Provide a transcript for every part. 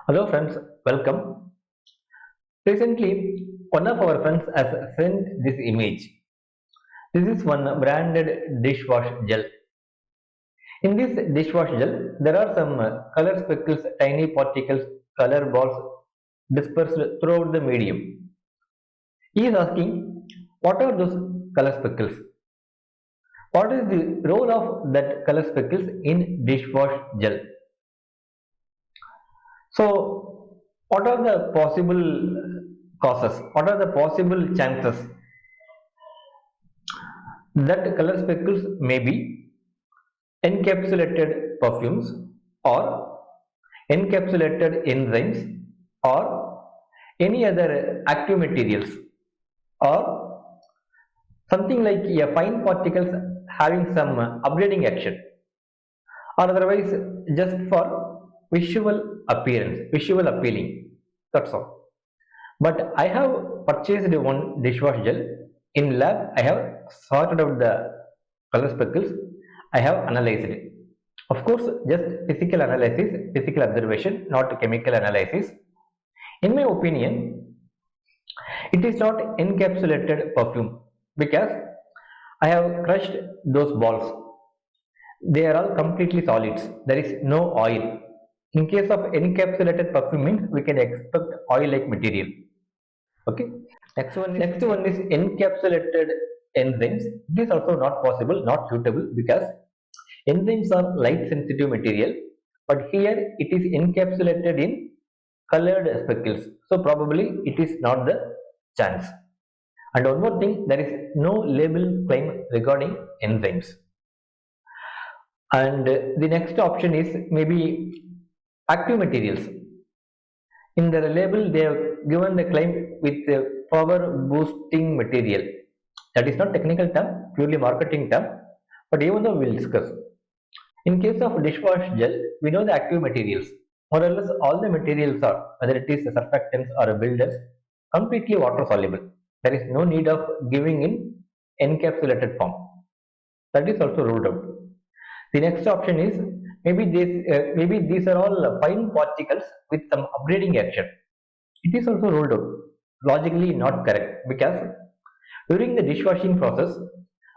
Hello friends, welcome. Recently, one of our friends has sent this image. This is one branded dishwash gel. In this dishwash gel, there are some color speckles, tiny particles, color balls dispersed throughout the medium. He is asking, what are those color speckles? What is the role of that color speckles in dishwash gel? So, what are the possible causes? What are the possible chances that color speckles may be encapsulated perfumes or encapsulated enzymes or any other active materials or something like a fine particles having some upgrading action or otherwise just for visual appearance, visual appealing. That's all. But I have purchased one dishwash gel. In lab I have sorted out the color speckles. I have analyzed it. Of course, just physical analysis, physical observation, not chemical analysis. In my opinion, it is not encapsulated perfume because I have crushed those balls. They are all completely solids. There is no oil. In case of encapsulated perfume means we can expect oil like material. Okay. Next one is encapsulated enzymes. It is also not possible, not suitable because enzymes are light sensitive material, but here it is encapsulated in colored speckles. So probably it is not the chance. And one more thing, there is no label claim regarding enzymes. And the next option is maybe active materials. In the label they have given the claim with power boosting material. That is not technical term, purely marketing term, but even though we will discuss. In case of dishwash gel, we know the active materials. More or less all the materials are, whether it is surfactants or builders, completely water soluble. There is no need of giving in encapsulated form. That is also ruled out. The next option is maybe these are all fine particles with some upgrading action. It is also ruled out. Logically not correct because during the dishwashing process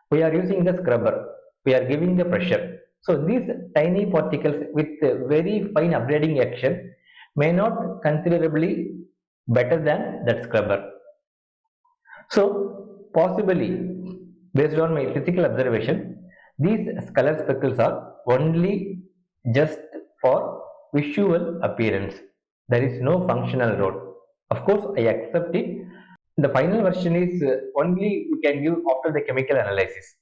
we are using the scrubber, we are giving the pressure. So these tiny particles with very fine upgrading action may not considerably better than that scrubber. So possibly, based on my physical observation, these color speckles are only just for visual appearance. There is no functional role. Of course, I accept it. The final version is only we can give after the chemical analysis.